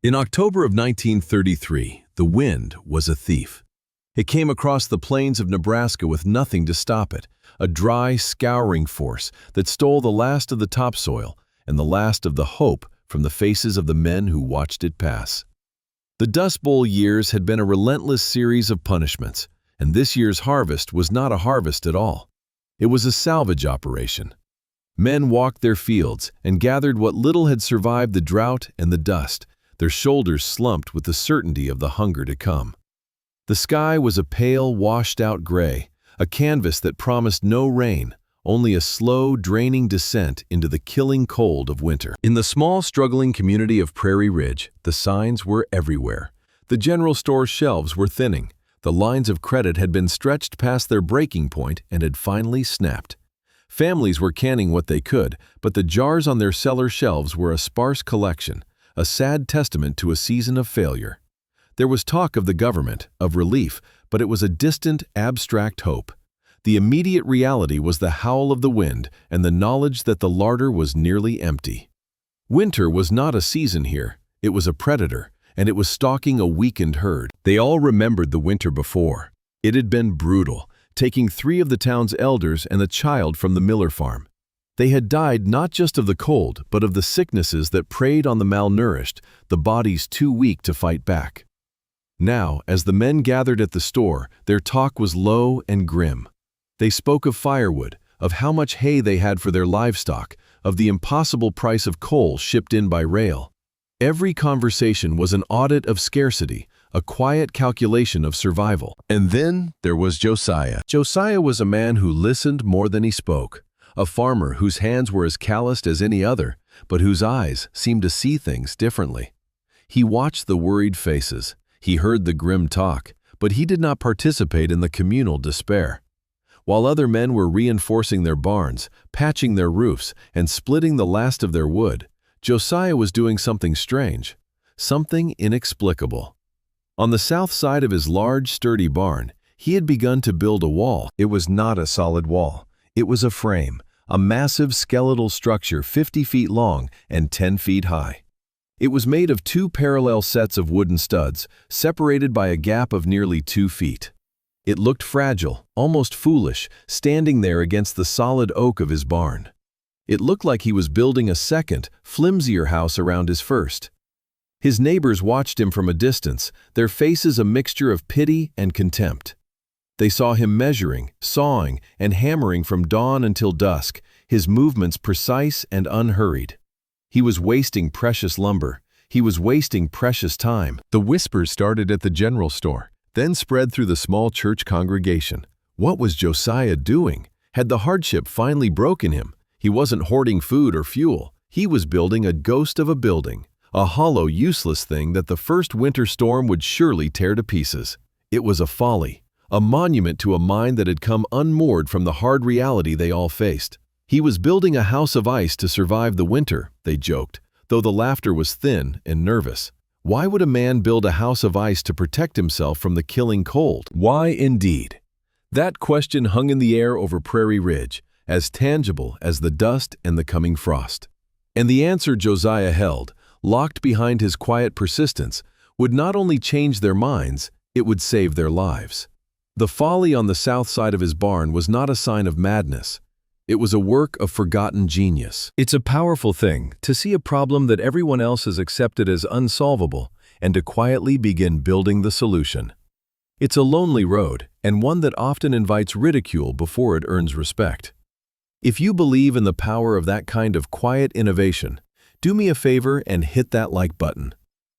In October of 1933, the wind was a thief. It came across the plains of Nebraska with nothing to stop it, a dry, scouring force that stole the last of the topsoil and the last of the hope from the faces of the men who watched it pass. The Dust Bowl years had been a relentless series of punishments, and this year's harvest was not a harvest at all. It was a salvage operation. Men walked their fields and gathered what little had survived the drought and the dust, their shoulders slumped with the certainty of the hunger to come. The sky was a pale, washed-out gray, a canvas that promised no rain, only a slow, draining descent into the killing cold of winter. In the small, struggling community of Prairie Ridge, the signs were everywhere. The general store shelves were thinning. The lines of credit had been stretched past their breaking point and had finally snapped. Families were canning what they could, but the jars on their cellar shelves were a sparse collection, a sad testament to a season of failure. There was talk of the government, of relief, but it was a distant, abstract hope. The immediate reality was the howl of the wind and the knowledge that the larder was nearly empty. Winter was not a season here. It was a predator, and it was stalking a weakened herd. They all remembered the winter before. It had been brutal, taking 3 of the town's elders and a child from the Miller farm. They had died not just of the cold, but of the sicknesses that preyed on the malnourished, the bodies too weak to fight back. Now, as the men gathered at the store, their talk was low and grim. They spoke of firewood, of how much hay they had for their livestock, of the impossible price of coal shipped in by rail. Every conversation was an audit of scarcity, a quiet calculation of survival. And then there was Josiah. Josiah was a man who listened more than he spoke, a farmer whose hands were as calloused as any other, but whose eyes seemed to see things differently. He watched the worried faces. He heard the grim talk, but he did not participate in the communal despair. While other men were reinforcing their barns, patching their roofs, and splitting the last of their wood, Josiah was doing something strange, something inexplicable. On the south side of his large, sturdy barn, he had begun to build a wall. It was not a solid wall. It was a frame, a massive skeletal structure 50 feet long and 10 feet high. It was made of 2 parallel sets of wooden studs, separated by a gap of nearly 2 feet. It looked fragile, almost foolish, standing there against the solid oak of his barn. It looked like he was building a second, flimsier house around his first. His neighbors watched him from a distance, their faces a mixture of pity and contempt. They saw him measuring, sawing, and hammering from dawn until dusk, his movements precise and unhurried. He was wasting precious lumber. He was wasting precious time. The whispers started at the general store, then spread through the small church congregation. What was Josiah doing? Had the hardship finally broken him? He wasn't hoarding food or fuel. He was building a ghost of a building, a hollow, useless thing that the first winter storm would surely tear to pieces. It was a folly, a monument to a mind that had come unmoored from the hard reality they all faced. He was building a house of ice to survive the winter, they joked, though the laughter was thin and nervous. Why would a man build a house of ice to protect himself from the killing cold? Why indeed? That question hung in the air over Prairie Ridge, as tangible as the dust and the coming frost. And the answer Josiah held, locked behind his quiet persistence, would not only change their minds, it would save their lives. The folly on the south side of his barn was not a sign of madness. It was a work of forgotten genius. It's a powerful thing to see a problem that everyone else has accepted as unsolvable and to quietly begin building the solution. It's a lonely road and one that often invites ridicule before it earns respect. If you believe in the power of that kind of quiet innovation, do me a favor and hit that like button.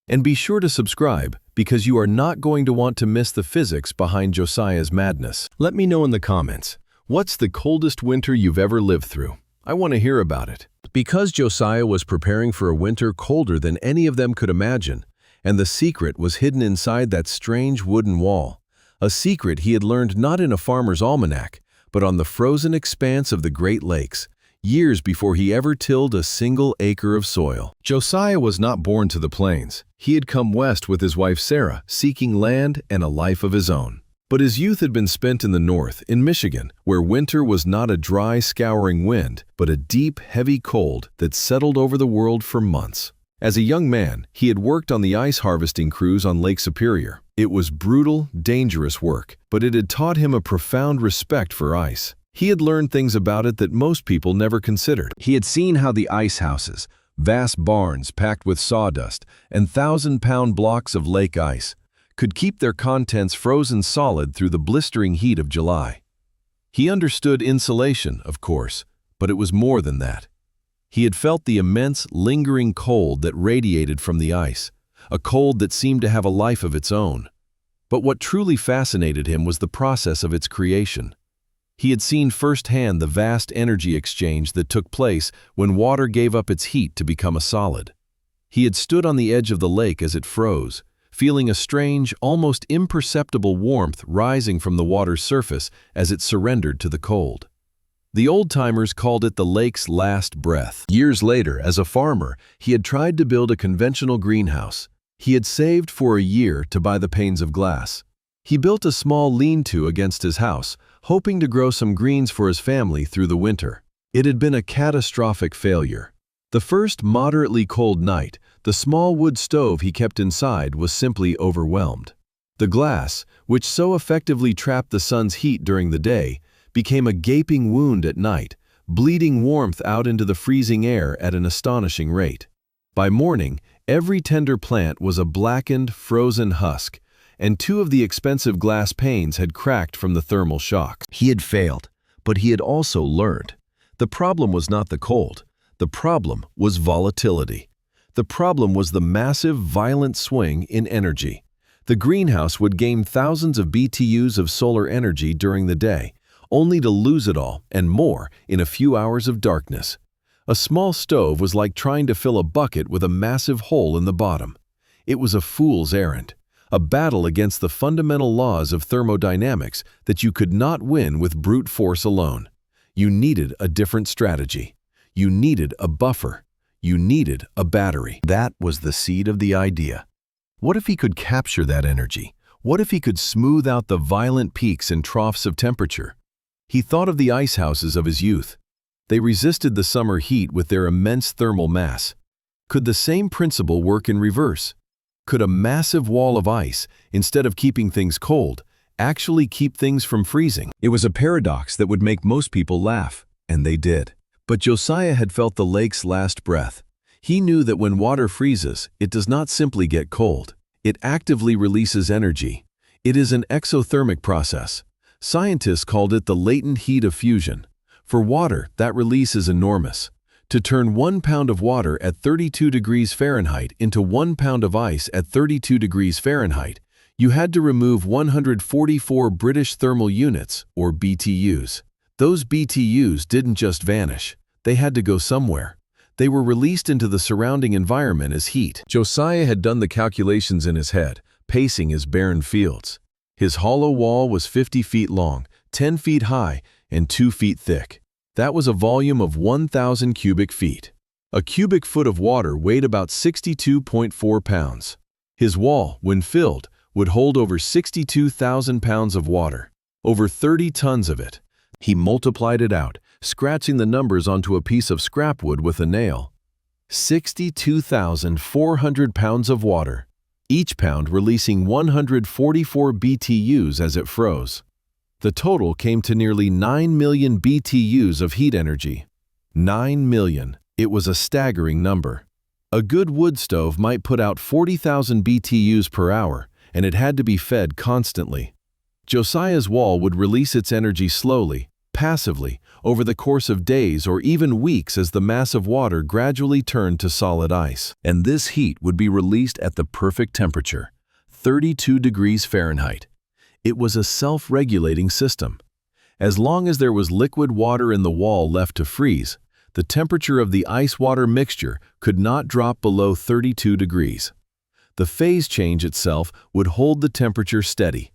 And be sure to subscribe because you are not going to want to miss the physics behind Josiah's madness. Let me know in the comments. What's the coldest winter you've ever lived through? I want to hear about it. Because Josiah was preparing for a winter colder than any of them could imagine, and the secret was hidden inside that strange wooden wall, a secret he had learned not in a farmer's almanac, but on the frozen expanse of the Great Lakes, years before he ever tilled a single acre of soil. Josiah was not born to the plains. He had come west with his wife Sarah, seeking land and a life of his own. But his youth had been spent in the north, in Michigan, where winter was not a dry, scouring wind, but a deep, heavy cold that settled over the world for months. As a young man, he had worked on the ice harvesting crews on Lake Superior. It was brutal, dangerous work, but it had taught him a profound respect for ice. He had learned things about it that most people never considered. He had seen how the ice houses, vast barns packed with sawdust and 1,000-pound blocks of lake ice, could keep their contents frozen solid through the blistering heat of July. He understood insulation, of course, but it was more than that. He had felt the immense, lingering cold that radiated from the ice, a cold that seemed to have a life of its own. But what truly fascinated him was the process of its creation. He had seen firsthand the vast energy exchange that took place when water gave up its heat to become a solid. He had stood on the edge of the lake as it froze, feeling a strange, almost imperceptible warmth rising from the water's surface as it surrendered to the cold. The old-timers called it the lake's last breath. Years later, as a farmer, he had tried to build a conventional greenhouse. He had saved for a year to buy the panes of glass. He built a small lean-to against his house, hoping to grow some greens for his family through the winter. It had been a catastrophic failure. The first moderately cold night, the small wood stove he kept inside was simply overwhelmed. The glass, which so effectively trapped the sun's heat during the day, became a gaping wound at night, bleeding warmth out into the freezing air at an astonishing rate. By morning, every tender plant was a blackened, frozen husk, and 2 of the expensive glass panes had cracked from the thermal shocks. He had failed, but he had also learned. The problem was not the cold. The problem was volatility. The problem was the massive, violent swing in energy. The greenhouse would gain thousands of BTUs of solar energy during the day, only to lose it all and more in a few hours of darkness. A small stove was like trying to fill a bucket with a massive hole in the bottom. It was a fool's errand, a battle against the fundamental laws of thermodynamics that you could not win with brute force alone. You needed a different strategy. You needed a buffer. You needed a battery. That was the seed of the idea. What if he could capture that energy? What if he could smooth out the violent peaks and troughs of temperature? He thought of the ice houses of his youth. They resisted the summer heat with their immense thermal mass. Could the same principle work in reverse? Could a massive wall of ice, instead of keeping things cold, actually keep things from freezing? It was a paradox that would make most people laugh, and they did. But Josiah had felt the lake's last breath. He knew that when water freezes, it does not simply get cold. It actively releases energy. It is an exothermic process. Scientists called it the latent heat of fusion. For water, that release is enormous. To turn 1 pound of water at 32 degrees Fahrenheit into 1 pound of ice at 32 degrees Fahrenheit, you had to remove 144 British thermal units, or BTUs. Those BTUs didn't just vanish. They had to go somewhere. They were released into the surrounding environment as heat. Josiah had done the calculations in his head, pacing his barren fields. His hollow wall was 50 feet long, 10 feet high, and 2 feet thick. That was a volume of 1,000 cubic feet. A cubic foot of water weighed about 62.4 pounds. His wall, when filled, would hold over 62,000 pounds of water, over 30 tons of it. He multiplied it out, scratching the numbers onto a piece of scrap wood with a nail. 62,400 pounds of water, each pound releasing 144 BTUs as it froze. The total came to nearly 9 million BTUs of heat energy. 9 million. It was a staggering number. A good wood stove might put out 40,000 BTUs per hour, and it had to be fed constantly. Josiah's wall would release its energy slowly, passively, over the course of days or even weeks as the mass of water gradually turned to solid ice. And this heat would be released at the perfect temperature, 32 degrees Fahrenheit. It was a self-regulating system. As long as there was liquid water in the wall left to freeze, the temperature of the ice-water mixture could not drop below 32 degrees. The phase change itself would hold the temperature steady.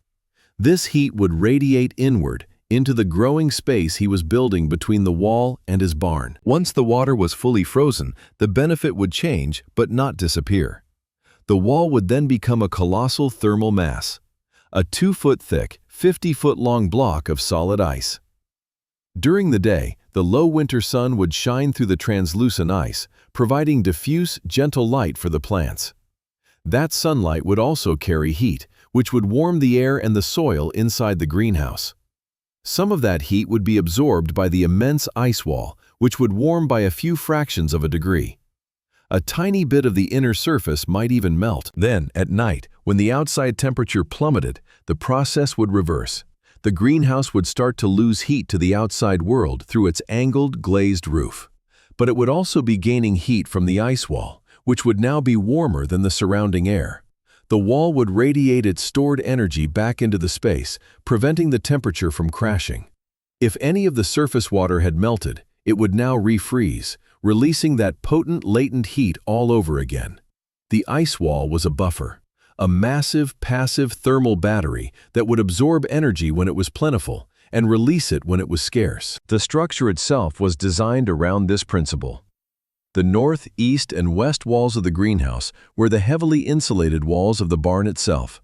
This heat would radiate inward into the growing space he was building between the wall and his barn. Once the water was fully frozen, the benefit would change but not disappear. The wall would then become a colossal thermal mass, a 2-foot thick, 50-foot long block of solid ice. During the day, The low winter sun would shine through the translucent ice, providing diffuse, gentle light for the plants. That sunlight would also carry heat, which would warm the air and the soil inside the greenhouse. Some of that heat would be absorbed by the immense ice wall, which would warm by a few fractions of a degree. A tiny bit of the inner surface might even melt. Then, at night, when the outside temperature plummeted, the process would reverse. The greenhouse would start to lose heat to the outside world through its angled, glazed roof. But it would also be gaining heat from the ice wall, which would now be warmer than the surrounding air. The wall would radiate its stored energy back into the space, preventing the temperature from crashing. If any of the surface water had melted, it would now refreeze, releasing that potent latent heat all over again. The ice wall was a buffer, a massive passive thermal battery that would absorb energy when it was plentiful and release it when it was scarce. The structure itself was designed around this principle. The north, east, and west walls of the greenhouse were the heavily insulated walls of the barn itself.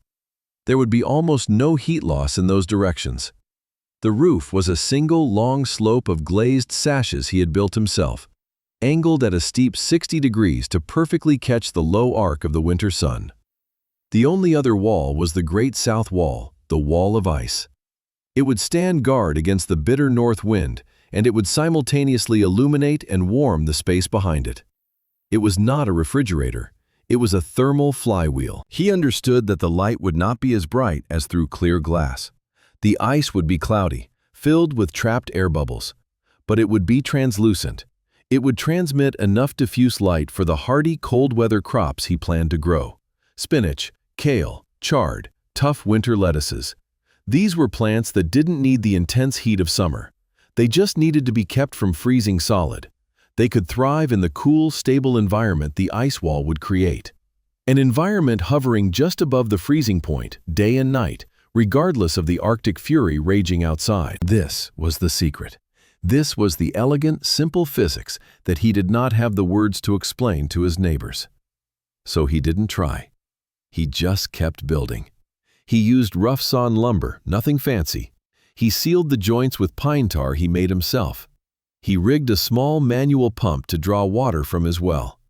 There would be almost no heat loss in those directions. The roof was a single long slope of glazed sashes he had built himself, angled at a steep 60 degrees to perfectly catch the low arc of the winter sun. The only other wall was the great south wall, the wall of ice. It would stand guard against the bitter north wind, and it would simultaneously illuminate and warm the space behind it. It was not a refrigerator. It was a thermal flywheel. He understood that the light would not be as bright as through clear glass. The ice would be cloudy, filled with trapped air bubbles, but it would be translucent. It would transmit enough diffuse light for the hardy cold-weather crops he planned to grow. Spinach, kale, chard, tough winter lettuces. These were plants that didn't need the intense heat of summer. They just needed to be kept from freezing solid. They could thrive in the cool, stable environment the ice wall would create. An environment hovering just above the freezing point, day and night, regardless of the Arctic fury raging outside. This was the secret. This was the elegant, simple physics that he did not have the words to explain to his neighbors. So he didn't try. He just kept building. He used rough-sawn lumber, nothing fancy. He sealed the joints with pine tar he made himself. He rigged a small manual pump to draw water from his well.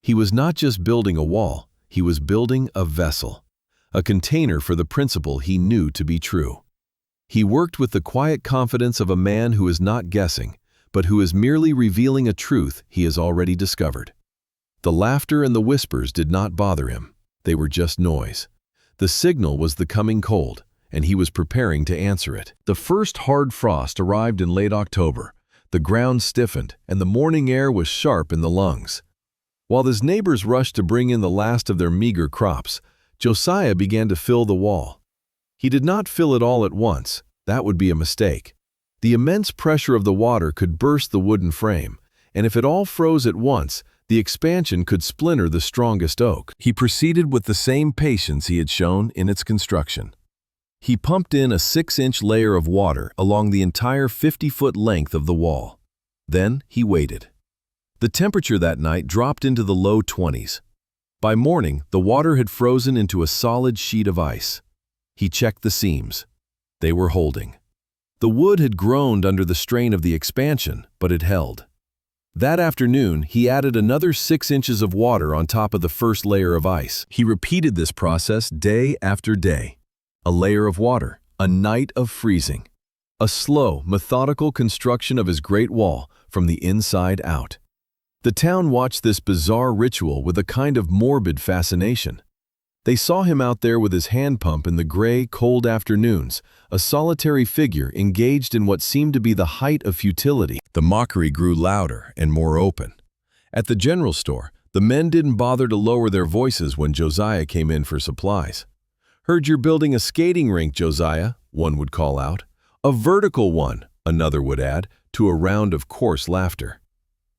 He was not just building a wall, he was building a vessel, a container for the principle he knew to be true. He worked with the quiet confidence of a man who is not guessing, but who is merely revealing a truth he has already discovered. The laughter and the whispers did not bother him. They were just noise. The signal was the coming cold, and he was preparing to answer it. The first hard frost arrived in late October. The ground stiffened, and the morning air was sharp in the lungs. While his neighbors rushed to bring in the last of their meager crops, Josiah began to fill the wall. He did not fill it all at once. That would be a mistake. The immense pressure of the water could burst the wooden frame, and if it all froze at once, the expansion could splinter the strongest oak. He proceeded with the same patience he had shown in its construction. He pumped in a 6-inch layer of water along the entire 50-foot length of the wall. Then he waited. The temperature that night dropped into the low 20s. By morning, the water had frozen into a solid sheet of ice. He checked the seams. They were holding. The wood had groaned under the strain of the expansion, but it held. That afternoon, he added another 6 inches of water on top of the first layer of ice. He repeated this process day after day. A layer of water, a night of freezing. A slow, methodical construction of his great wall from the inside out. The town watched this bizarre ritual with a kind of morbid fascination. They saw him out there with his hand pump in the gray, cold afternoons, a solitary figure engaged in what seemed to be the height of futility. The mockery grew louder and more open. At the general store, the men didn't bother to lower their voices when Josiah came in for supplies. "Heard you're building a skating rink, Josiah," one would call out. "A vertical one," another would add, to a round of coarse laughter.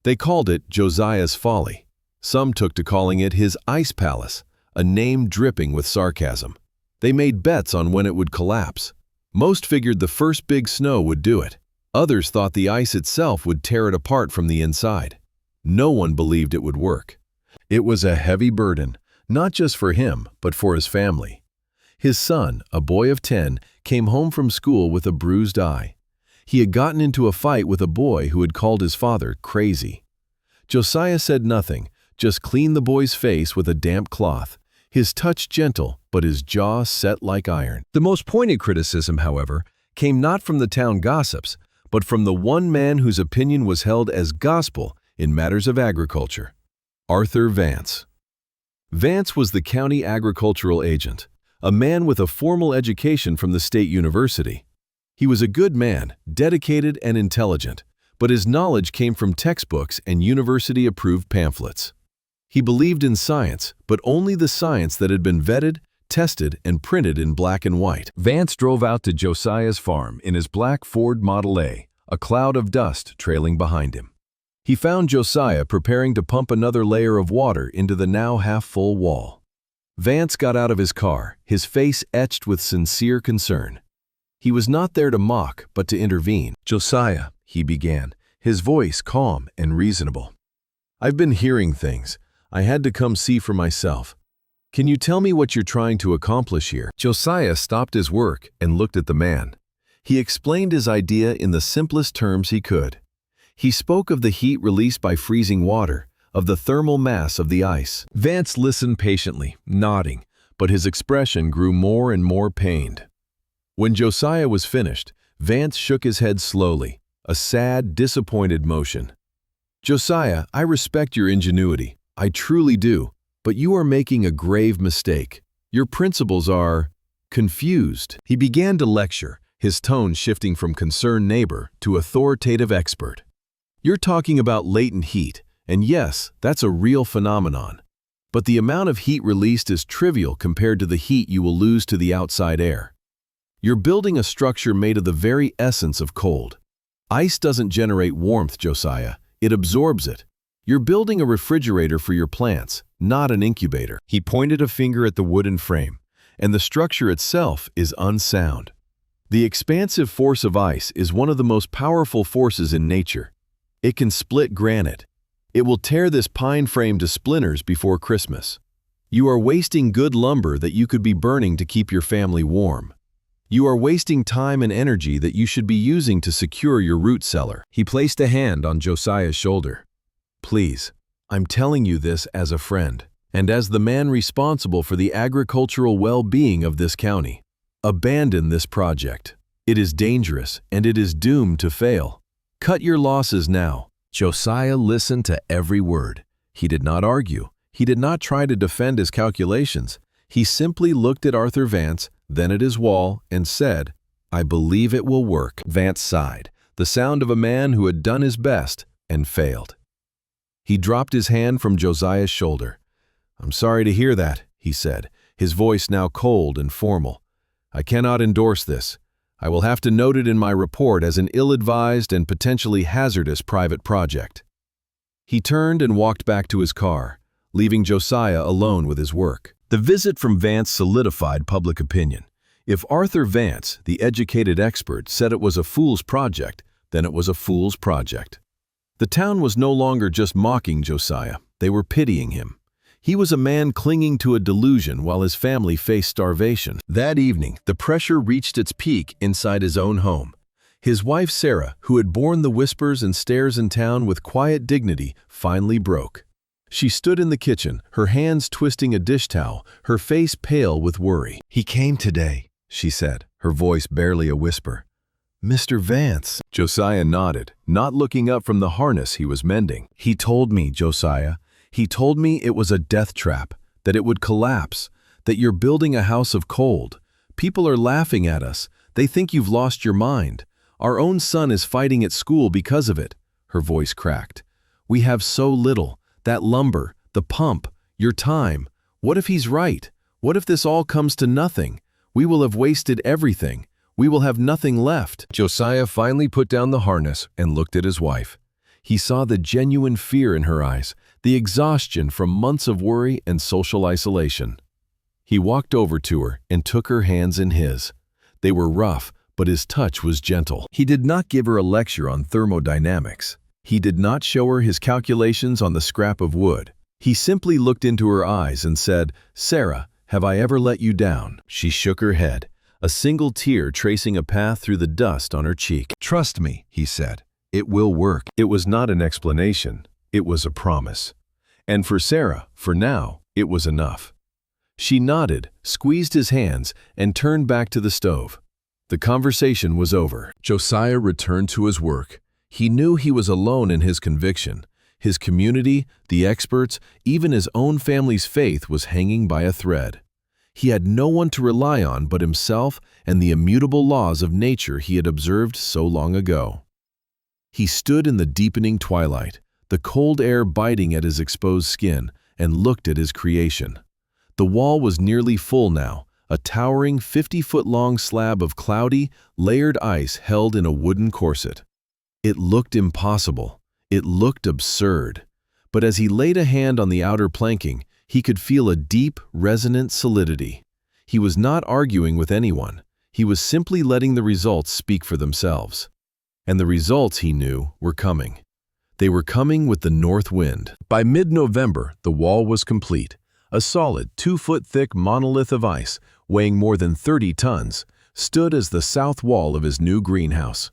They called it Josiah's Folly. Some took to calling it his Ice Palace, a name dripping with sarcasm. They made bets on when it would collapse. Most figured the first big snow would do it. Others thought the ice itself would tear it apart from the inside. No one believed it would work. It was a heavy burden, not just for him, but for his family. His son, a boy of 10, came home from school with a bruised eye. He had gotten into a fight with a boy who had called his father crazy. Josiah said nothing, just cleaned the boy's face with a damp cloth, his touch gentle but his jaw set like iron. The most pointed criticism, however, came not from the town gossips, but from the one man whose opinion was held as gospel in matters of agriculture, Arthur Vance. Vance was the county agricultural agent, a man with a formal education from the state university. He was a good man, dedicated and intelligent, but his knowledge came from textbooks and university-approved pamphlets. He believed in science, but only the science that had been vetted, tested, and printed in black and white. Vance drove out to Josiah's farm in his black Ford Model A cloud of dust trailing behind him. He found Josiah preparing to pump another layer of water into the now half-full wall. Vance got out of his car, his face etched with sincere concern. He was not there to mock, but to intervene. "Josiah," he began, his voice calm and reasonable. "I've been hearing things. I had to come see for myself. Can you tell me what you're trying to accomplish here?" Josiah stopped his work and looked at the man. He explained his idea in the simplest terms he could. He spoke of the heat released by freezing water, of the thermal mass of the ice. Vance listened patiently, nodding, but his expression grew more and more pained. When Josiah was finished, Vance shook his head slowly, a sad, disappointed motion. "Josiah, I respect your ingenuity. I truly do. But you are making a grave mistake. Your principles are confused." He began to lecture, his tone shifting from concerned neighbor to authoritative expert. "You're talking about latent heat, and yes, that's a real phenomenon. But the amount of heat released is trivial compared to the heat you will lose to the outside air. You're building a structure made of the very essence of cold. Ice doesn't generate warmth, Josiah. It absorbs it. You're building a refrigerator for your plants, not an incubator." He pointed a finger at the wooden frame, and the structure itself is unsound. The expansive force of ice is one of the most powerful forces in nature. It can split granite. It will tear this pine frame to splinters before Christmas. You are wasting good lumber that you could be burning to keep your family warm. You are wasting time and energy that you should be using to secure your root cellar. He placed a hand on Josiah's shoulder. "Please, I'm telling you this as a friend, and as the man responsible for the agricultural well-being of this county. Abandon this project. It is dangerous, and it is doomed to fail. Cut your losses now." Josiah listened to every word. He did not argue. He did not try to defend his calculations. He simply looked at Arthur Vance, then at his wall, and said, "I believe it will work." Vance sighed, the sound of a man who had done his best and failed. He dropped his hand from Josiah's shoulder. "I'm sorry to hear that," he said, his voice now cold and formal. "I cannot endorse this. I will have to note it in my report as an ill-advised and potentially hazardous private project." He turned and walked back to his car, leaving Josiah alone with his work. The visit from Vance solidified public opinion. If Arthur Vance, the educated expert, said it was a fool's project, then it was a fool's project. The town was no longer just mocking Josiah. They were pitying him. He was a man clinging to a delusion while his family faced starvation. That evening, the pressure reached its peak inside his own home. His wife Sarah, who had borne the whispers and stares in town with quiet dignity, finally broke. She stood in the kitchen, her hands twisting a dish towel, her face pale with worry. "He came today," she said, her voice barely a whisper. "Mr. Vance." Josiah nodded, not looking up from the harness he was mending. "He told me, Josiah. He told me it was a death trap, that it would collapse, that you're building a house of cold. People are laughing at us. They think you've lost your mind. Our own son is fighting at school because of it." Her voice cracked. "We have so little. That lumber, the pump, your time. What if he's right? What if this all comes to nothing? We will have wasted everything. We will have nothing left." Josiah finally put down the harness and looked at his wife. He saw the genuine fear in her eyes, the exhaustion from months of worry and social isolation. He walked over to her and took her hands in his. They were rough, but his touch was gentle. He did not give her a lecture on thermodynamics. He did not show her his calculations on the scrap of wood. He simply looked into her eyes and said, "Sarah, have I ever let you down?" She shook her head. a single tear tracing a path through the dust on her cheek. "Trust me," he said. "It will work." It was not an explanation. It was a promise. And for Sarah, for now, it was enough. She nodded, squeezed his hands, and turned back to the stove. The conversation was over. Josiah returned to his work. He knew he was alone in his conviction. His community, the experts, even his own family's faith was hanging by a thread. He had no one to rely on but himself and the immutable laws of nature he had observed so long ago. He stood in the deepening twilight, the cold air biting at his exposed skin, and looked at his creation. The wall was nearly full now, a towering 50-foot-long slab of cloudy, layered ice held in a wooden corset. It looked impossible. It looked absurd. But as he laid a hand on the outer planking, he could feel a deep, resonant solidity. He was not arguing with anyone. He was simply letting the results speak for themselves. And the results, he knew, were coming. They were coming with the north wind. By mid-November, the wall was complete. A solid 2-foot-thick monolith of ice, weighing more than 30 tons, stood as the south wall of his new greenhouse.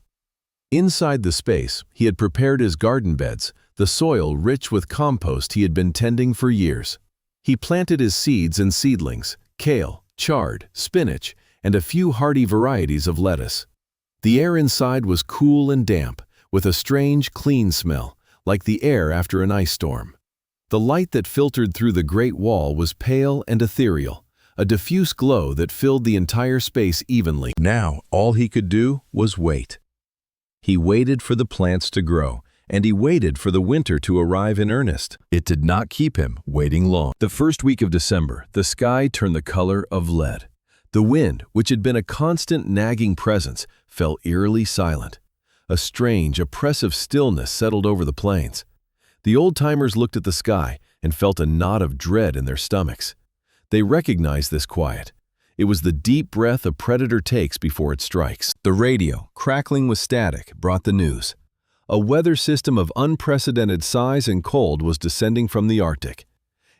Inside the space, he had prepared his garden beds, the soil rich with compost he had been tending for years. He planted his seeds and seedlings, kale, chard, spinach, and a few hardy varieties of lettuce. The air inside was cool and damp, with a strange, clean smell, like the air after an ice storm. The light that filtered through the great wall was pale and ethereal, a diffuse glow that filled the entire space evenly. Now, all he could do was wait. He waited for the plants to grow, and he waited for the winter to arrive in earnest. It did not keep him waiting long. The first week of December, the sky turned the color of lead. The wind, which had been a constant nagging presence, fell eerily silent. A strange, oppressive stillness settled over the plains. The old-timers looked at the sky and felt a knot of dread in their stomachs. They recognized this quiet. It was the deep breath a predator takes before it strikes. The radio, crackling with static, brought the news. A weather system of unprecedented size and cold was descending from the Arctic.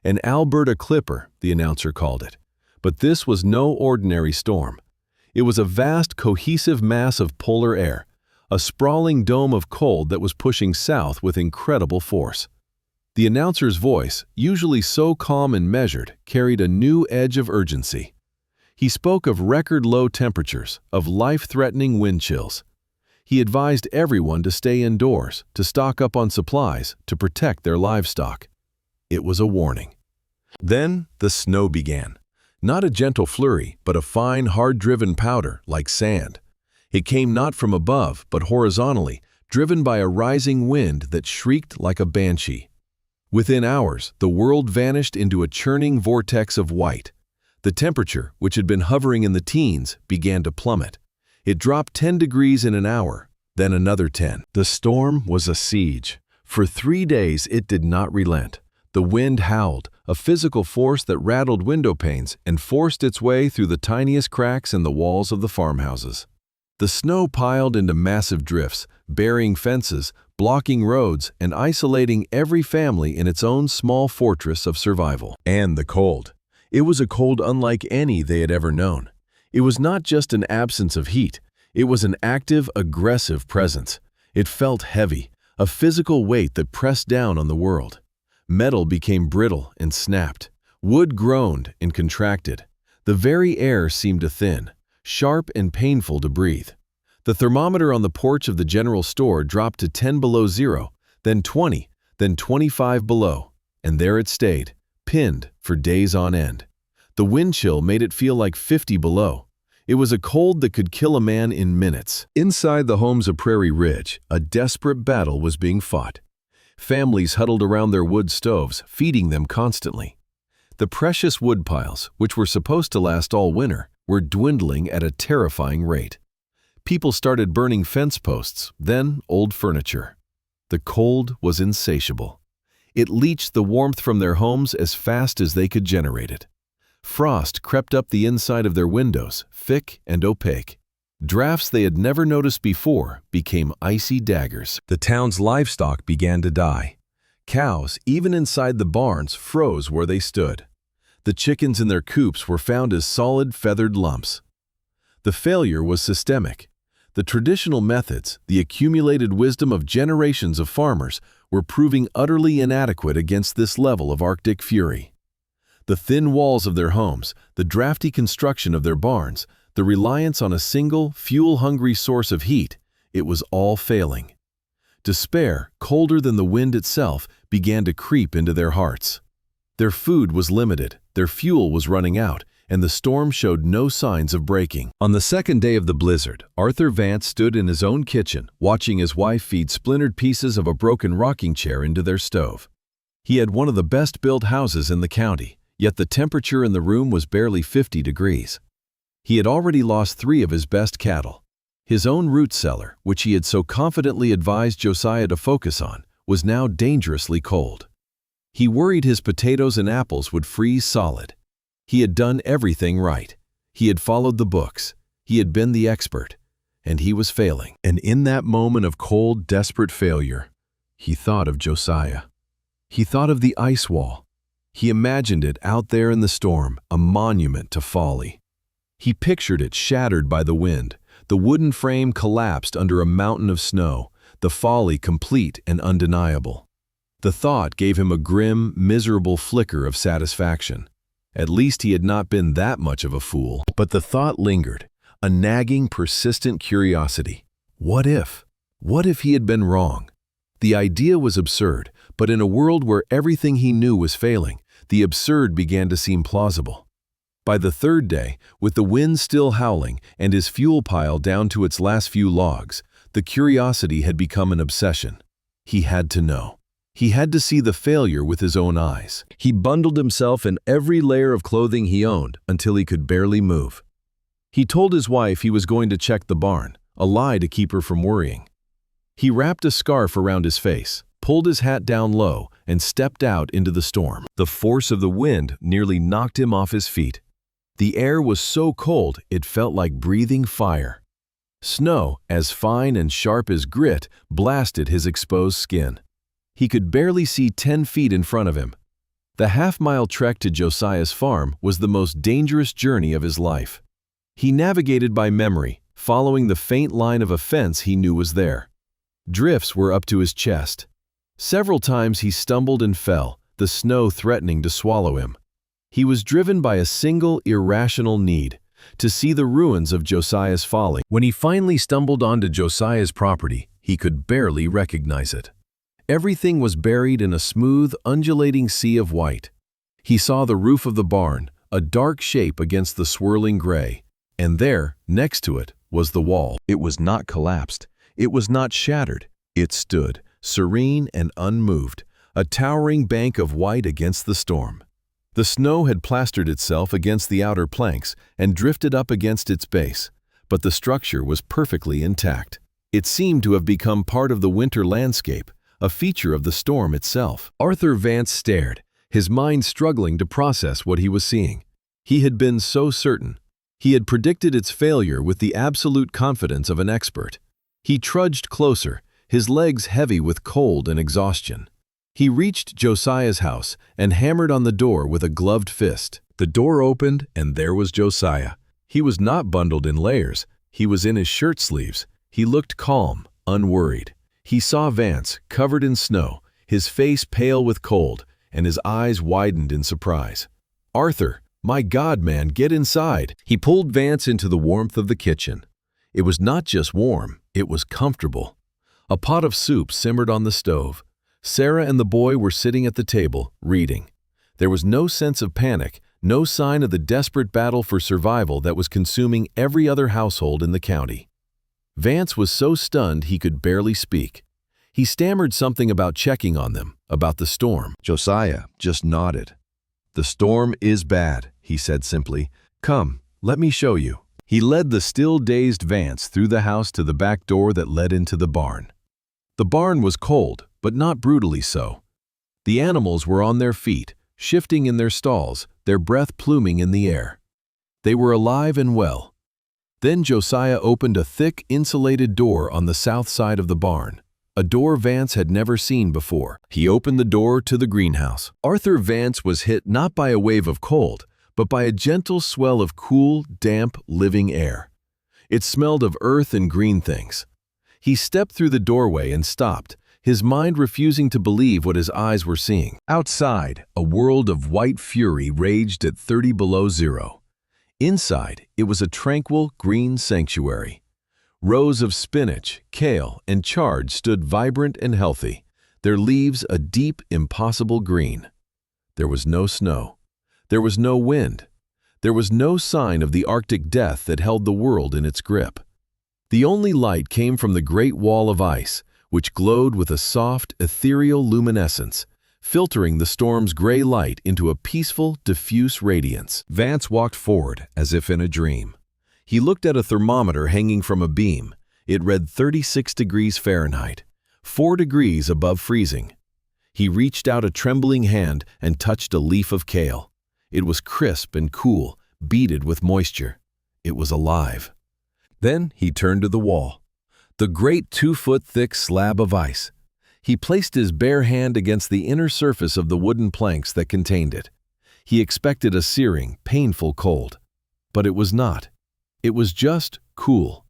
An Alberta clipper, the announcer called it. But this was no ordinary storm. It was a vast, cohesive mass of polar air, a sprawling dome of cold that was pushing south with incredible force. The announcer's voice, usually so calm and measured, carried a new edge of urgency. He spoke of record-low temperatures, of life-threatening wind chills. He advised everyone to stay indoors, to stock up on supplies, to protect their livestock. It was a warning. Then the snow began. Not a gentle flurry, but a fine, hard-driven powder, like sand. It came not from above, but horizontally, driven by a rising wind that shrieked like a banshee. Within hours, the world vanished into a churning vortex of white. The temperature, which had been hovering in the teens, began to plummet. It dropped 10 degrees in an hour, then another 10. The storm was a siege. For 3 days, it did not relent. The wind howled, a physical force that rattled window panes and forced its way through the tiniest cracks in the walls of the farmhouses. The snow piled into massive drifts, burying fences, blocking roads, and isolating every family in its own small fortress of survival. And the cold. It was a cold unlike any they had ever known. It was not just an absence of heat. It was an active, aggressive presence. It felt heavy, a physical weight that pressed down on the world. Metal became brittle and snapped. Wood groaned and contracted. The very air seemed to thin, sharp and painful to breathe. The thermometer on the porch of the general store dropped to 10 below zero, then 20, then 25 below, and there it stayed, pinned for days on end. The wind chill made it feel like 50 below. It was a cold that could kill a man in minutes. Inside the homes of Prairie Ridge, a desperate battle was being fought. Families huddled around their wood stoves, feeding them constantly. The precious wood piles, which were supposed to last all winter, were dwindling at a terrifying rate. People started burning fence posts, then old furniture. The cold was insatiable. It leached the warmth from their homes as fast as they could generate it. Frost crept up the inside of their windows, thick and opaque. Drafts they had never noticed before became icy daggers. The town's livestock began to die. Cows, even inside the barns, froze where they stood. The chickens in their coops were found as solid feathered lumps. The failure was systemic. The traditional methods, the accumulated wisdom of generations of farmers, were proving utterly inadequate against this level of Arctic fury. The thin walls of their homes, the drafty construction of their barns, the reliance on a single, fuel-hungry source of heat, it was all failing. Despair, colder than the wind itself, began to creep into their hearts. Their food was limited, their fuel was running out, and the storm showed no signs of breaking. On the second day of the blizzard, Arthur Vance stood in his own kitchen, watching his wife feed splintered pieces of a broken rocking chair into their stove. He had one of the best-built houses in the county, yet the temperature in the room was barely 50 degrees. He had already lost 3 of his best cattle. His own root cellar, which he had so confidently advised Josiah to focus on, was now dangerously cold. He worried his potatoes and apples would freeze solid. He had done everything right. He had followed the books. He had been the expert. And he was failing. And in that moment of cold, desperate failure, he thought of Josiah. He thought of the ice wall. He imagined it out there in the storm, a monument to folly. He pictured it shattered by the wind, the wooden frame collapsed under a mountain of snow, the folly complete and undeniable. The thought gave him a grim, miserable flicker of satisfaction. At least he had not been that much of a fool. But the thought lingered, a nagging, persistent curiosity. What if? What if he had been wrong? The idea was absurd, but in a world where everything he knew was failing, the absurd began to seem plausible. By the third day, with the wind still howling and his fuel pile down to its last few logs, the curiosity had become an obsession. He had to know. He had to see the failure with his own eyes. He bundled himself in every layer of clothing he owned until he could barely move. He told his wife he was going to check the barn, a lie to keep her from worrying. He wrapped a scarf around his face, pulled his hat down low, and stepped out into the storm. The force of the wind nearly knocked him off his feet. The air was so cold it felt like breathing fire. Snow, as fine and sharp as grit, blasted his exposed skin. He could barely see 10 feet in front of him. The half-mile trek to Josiah's farm was the most dangerous journey of his life. He navigated by memory, following the faint line of a fence he knew was there. Drifts were up to his chest. Several times he stumbled and fell, the snow threatening to swallow him. He was driven by a single irrational need, to see the ruins of Josiah's folly. When he finally stumbled onto Josiah's property, he could barely recognize it. Everything was buried in a smooth, undulating sea of white. He saw the roof of the barn, a dark shape against the swirling gray, and there, next to it, was the wall. It was not collapsed. It was not shattered. It stood, serene and unmoved, a towering bank of white against the storm. The snow had plastered itself against the outer planks and drifted up against its base, but the structure was perfectly intact. It seemed to have become part of the winter landscape, a feature of the storm itself. Arthur Vance stared, his mind struggling to process what he was seeing. He had been so certain. He had predicted its failure with the absolute confidence of an expert. He trudged closer, his legs heavy with cold and exhaustion. He reached Josiah's house and hammered on the door with a gloved fist. The door opened, and there was Josiah. He was not bundled in layers. He was in his shirt sleeves. He looked calm, unworried. He saw Vance, covered in snow, his face pale with cold, and his eyes widened in surprise. "Arthur, my God, man, get inside." He pulled Vance into the warmth of the kitchen. It was not just warm, it was comfortable. A pot of soup simmered on the stove. Sarah and the boy were sitting at the table, reading. There was no sense of panic, no sign of the desperate battle for survival that was consuming every other household in the county. Vance was so stunned he could barely speak. He stammered something about checking on them, about the storm. Josiah just nodded. "The storm is bad," he said simply. "Come, let me show you." He led the still dazed Vance through the house to the back door that led into the barn. The barn was cold, but not brutally so. The animals were on their feet, shifting in their stalls, their breath pluming in the air. They were alive and well. Then Josiah opened a thick, insulated door on the south side of the barn, a door Vance had never seen before. He opened the door to the greenhouse. Arthur Vance was hit not by a wave of cold, but by a gentle swell of cool, damp, living air. It smelled of earth and green things. He stepped through the doorway and stopped, his mind refusing to believe what his eyes were seeing. Outside, a world of white fury raged at 30 below zero. Inside, it was a tranquil, green sanctuary. Rows of spinach, kale, and chard stood vibrant and healthy, their leaves a deep, impossible green. There was no snow. There was no wind. There was no sign of the Arctic death that held the world in its grip. The only light came from the great wall of ice, which glowed with a soft, ethereal luminescence, filtering the storm's gray light into a peaceful, diffuse radiance. Vance walked forward as if in a dream. He looked at a thermometer hanging from a beam. It read 36 degrees Fahrenheit, 4 degrees above freezing. He reached out a trembling hand and touched a leaf of kale. It was crisp and cool, beaded with moisture. It was alive. Then he turned to the wall. The great 2-foot-thick slab of ice. He placed his bare hand against the inner surface of the wooden planks that contained it. He expected a searing, painful cold. But it was not. It was just cool.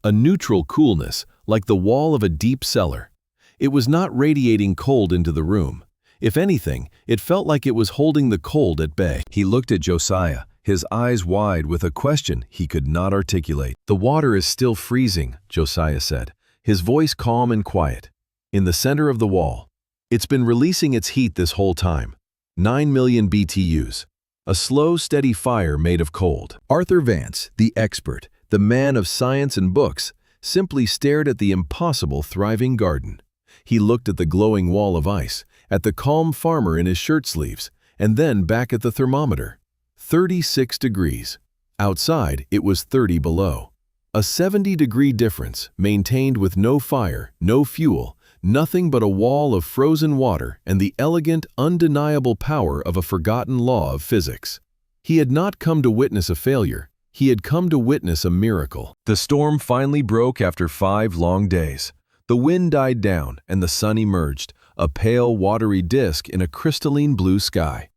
A neutral coolness, like the wall of a deep cellar. It was not radiating cold into the room. If anything, it felt like it was holding the cold at bay. He looked at Josiah, his eyes wide with a question he could not articulate. "The water is still freezing," Josiah said, his voice calm and quiet. "In the center of the wall. It's been releasing its heat this whole time. 9 million BTUs. A slow, steady fire made of cold." Arthur Vance, the expert, the man of science and books, simply stared at the impossible thriving garden. He looked at the glowing wall of ice, at the calm farmer in his shirt sleeves, and then back at the thermometer. 36 degrees. Outside, it was 30 below. A 70-degree difference, maintained with no fire, no fuel, nothing but a wall of frozen water and the elegant, undeniable power of a forgotten law of physics. He had not come to witness a failure. He had come to witness a miracle. The storm finally broke after 5 long days. The wind died down and the sun emerged, a pale, watery disk in a crystalline blue sky.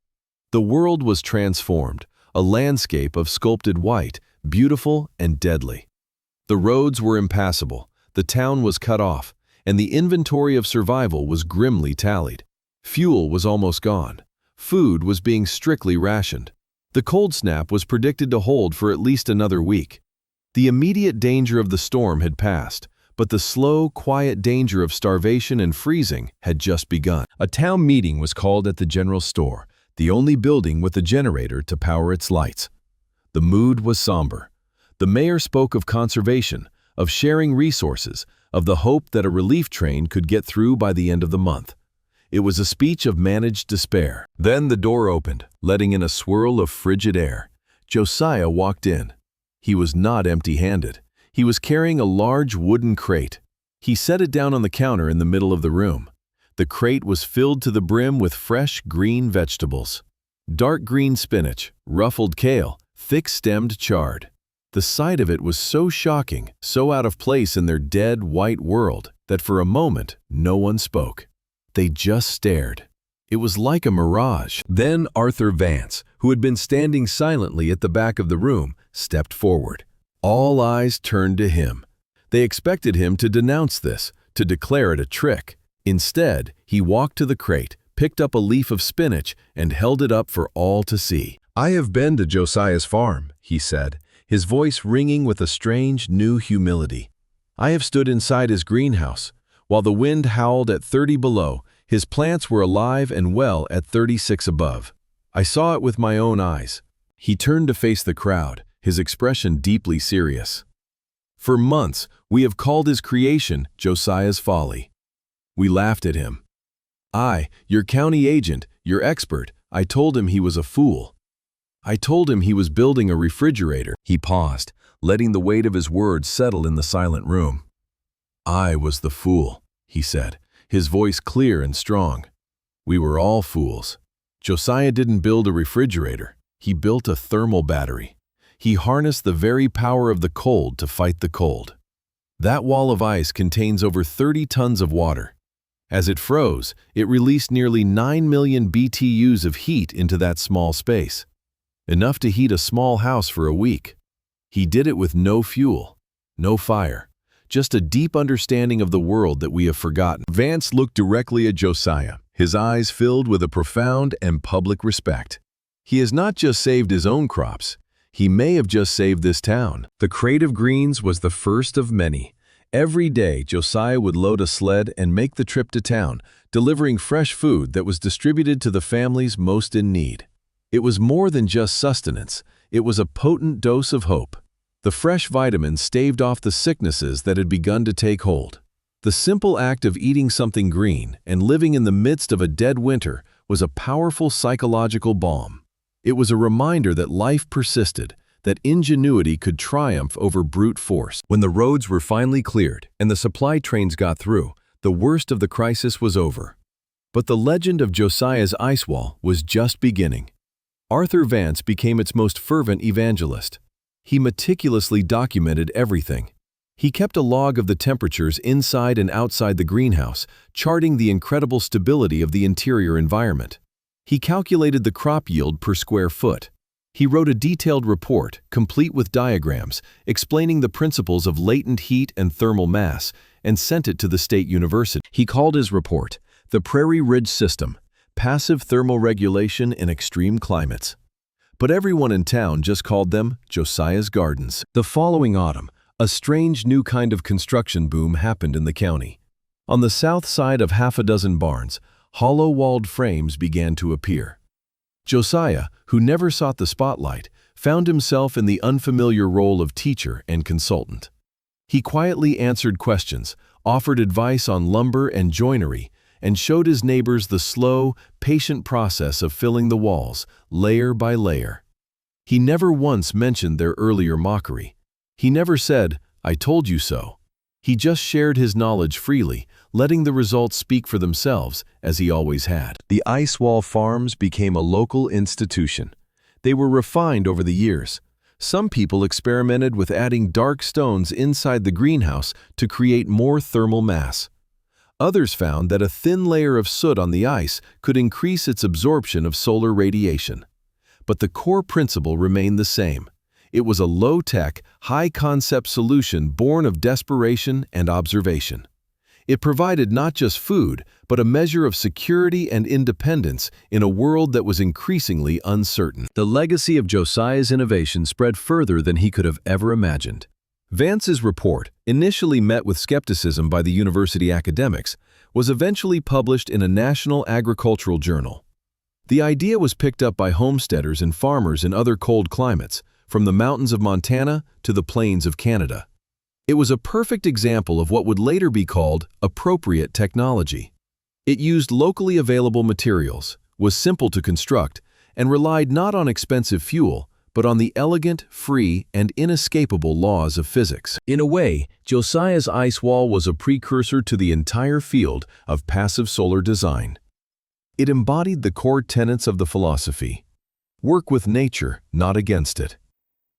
The world was transformed, a landscape of sculpted white, beautiful and deadly. The roads were impassable, the town was cut off, and the inventory of survival was grimly tallied. Fuel was almost gone. Food was being strictly rationed. The cold snap was predicted to hold for at least another week. The immediate danger of the storm had passed, but the slow, quiet danger of starvation and freezing had just begun. A town meeting was called at the general store, the only building with a generator to power its lights. The mood was somber. The mayor spoke of conservation, of sharing resources, of the hope that a relief train could get through by the end of the month. It was a speech of managed despair. Then the door opened, letting in a swirl of frigid air. Josiah walked in. He was not empty-handed. He was carrying a large wooden crate. He set it down on the counter in the middle of the room. The crate was filled to the brim with fresh green vegetables. Dark green spinach, ruffled kale, thick-stemmed chard. The sight of it was so shocking, so out of place in their dead, white world, that for a moment no one spoke. They just stared. It was like a mirage. Then Arthur Vance, who had been standing silently at the back of the room, stepped forward. All eyes turned to him. They expected him to denounce this, to declare it a trick. Instead, he walked to the crate, picked up a leaf of spinach, and held it up for all to see. "I have been to Josiah's farm," he said, his voice ringing with a strange, new humility. "I have stood inside his greenhouse. While the wind howled at 30 below, his plants were alive and well at 36 above. I saw it with my own eyes." He turned to face the crowd, his expression deeply serious. "For months, we have called his creation Josiah's folly. We laughed at him. I, your county agent, your expert, I told him he was a fool. I told him he was building a refrigerator." He paused, letting the weight of his words settle in the silent room. "I was the fool," he said, his voice clear and strong. "We were all fools. Josiah didn't build a refrigerator. He built a thermal battery. He harnessed the very power of the cold to fight the cold. That wall of ice contains over 30 tons of water. As it froze, it released nearly 9 million BTUs of heat into that small space. Enough to heat a small house for a week. He did it with no fuel. no fire, just a deep understanding of the world that we have forgotten. Vance looked directly at Josiah, his eyes filled with a profound and public respect. He has not just saved his own crops, he may have just saved this town. The crate of greens was the first of many. Every day, Josiah would load a sled and make the trip to town, delivering fresh food that was distributed to the families most in need. It was more than just sustenance, it was a potent dose of hope. The fresh vitamins staved off the sicknesses that had begun to take hold. The simple act of eating something green and living in the midst of a dead winter was a powerful psychological balm. It was a reminder that life persisted, that ingenuity could triumph over brute force. When the roads were finally cleared and the supply trains got through, the worst of the crisis was over. But the legend of Josiah's ice wall was just beginning. Arthur Vance became its most fervent evangelist. He meticulously documented everything. He kept a log of the temperatures inside and outside the greenhouse, charting the incredible stability of the interior environment. He calculated the crop yield per square foot. He wrote a detailed report, complete with diagrams, explaining the principles of latent heat and thermal mass, and sent it to the state university. He called his report, "The Prairie Ridge System, Passive Thermal Regulation in Extreme Climates." But everyone in town just called them Josiah's Gardens. The following autumn, a strange new kind of construction boom happened in the county. On the south side of half a dozen barns, hollow-walled frames began to appear. Josiah, who never sought the spotlight, found himself in the unfamiliar role of teacher and consultant. He quietly answered questions, offered advice on lumber and joinery, and showed his neighbors the slow, patient process of filling the walls, layer by layer. He never once mentioned their earlier mockery. He never said, "I told you so." He just shared his knowledge freely, letting the results speak for themselves, as he always had. The ice wall farms became a local institution. They were refined over the years. Some people experimented with adding dark stones inside the greenhouse to create more thermal mass. Others found that a thin layer of soot on the ice could increase its absorption of solar radiation. But the core principle remained the same. It was a low-tech, high-concept solution born of desperation and observation. It provided not just food, but a measure of security and independence in a world that was increasingly uncertain. The legacy of Josiah's innovation spread further than he could have ever imagined. Vance's report, initially met with skepticism by the university academics, was eventually published in a national agricultural journal. The idea was picked up by homesteaders and farmers in other cold climates, from the mountains of Montana to the plains of Canada. It was a perfect example of what would later be called appropriate technology. It used locally available materials, was simple to construct, and relied not on expensive fuel, but on the elegant, free, and inescapable laws of physics. In a way, Josiah's ice wall was a precursor to the entire field of passive solar design. It embodied the core tenets of the philosophy. Work with nature, not against it.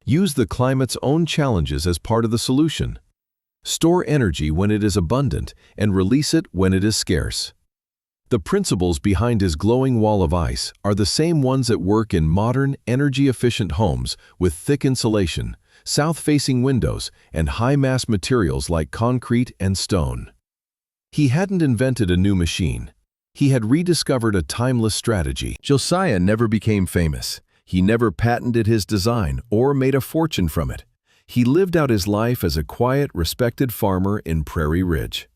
Use the climate's own challenges as part of the solution. Store energy when it is abundant and release it when it is scarce. The principles behind his glowing wall of ice are the same ones at work in modern, energy-efficient homes with thick insulation, south-facing windows, and high-mass materials like concrete and stone. He hadn't invented a new machine. He had rediscovered a timeless strategy. Josiah never became famous. He never patented his design or made a fortune from it. He lived out his life as a quiet, respected farmer in Prairie Ridge.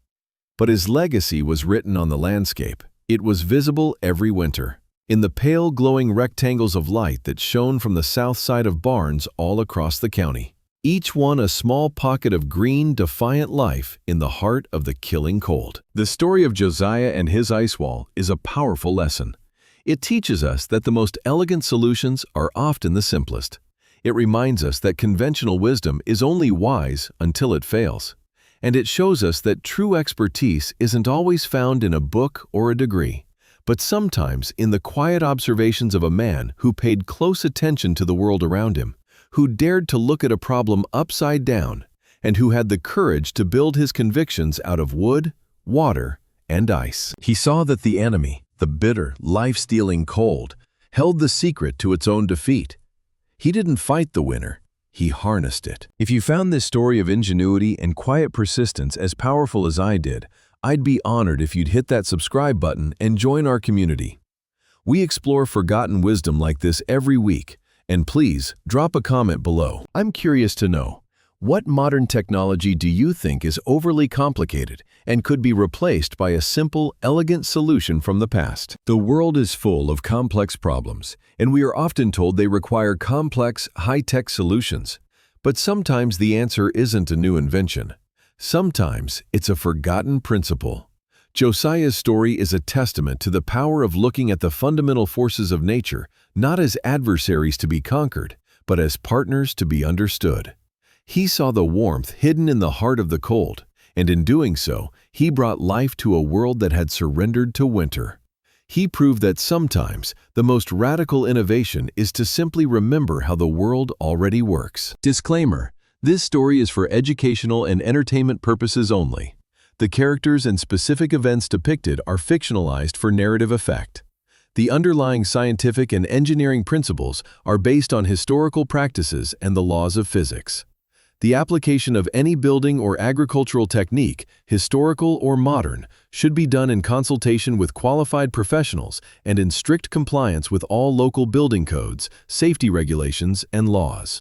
But his legacy was written on the landscape. It was visible every winter, in the pale, glowing rectangles of light that shone from the south side of barns all across the county. Each one a small pocket of green, defiant life in the heart of the killing cold. The story of Josiah and his ice wall is a powerful lesson. It teaches us that the most elegant solutions are often the simplest. It reminds us that conventional wisdom is only wise until it fails. And it shows us that true expertise isn't always found in a book or a degree, but sometimes in the quiet observations of a man who paid close attention to the world around him, who dared to look at a problem upside down, and who had the courage to build his convictions out of wood, water, and ice. He saw that the enemy, the bitter, life-stealing cold, held the secret to its own defeat. He didn't fight the winter. he harnessed it. If you found this story of ingenuity and quiet persistence as powerful as I did, I'd be honored if you'd hit that subscribe button and join our community. We explore forgotten wisdom like this every week, and please drop a comment below. I'm curious to know, what modern technology do you think is overly complicated and could be replaced by a simple, elegant solution from the past? The world is full of complex problems, and we are often told they require complex, high-tech solutions. But sometimes the answer isn't a new invention. Sometimes it's a forgotten principle. Josiah's story is a testament to the power of looking at the fundamental forces of nature not as adversaries to be conquered, but as partners to be understood. He saw the warmth hidden in the heart of the cold, and in doing so, he brought life to a world that had surrendered to winter. He proved that sometimes the most radical innovation is to simply remember how the world already works. Disclaimer: this story is for educational and entertainment purposes only. The characters and specific events depicted are fictionalized for narrative effect. The underlying scientific and engineering principles are based on historical practices and the laws of physics. The application of any building or agricultural technique, historical or modern, should be done in consultation with qualified professionals and in strict compliance with all local building codes, safety regulations, and laws.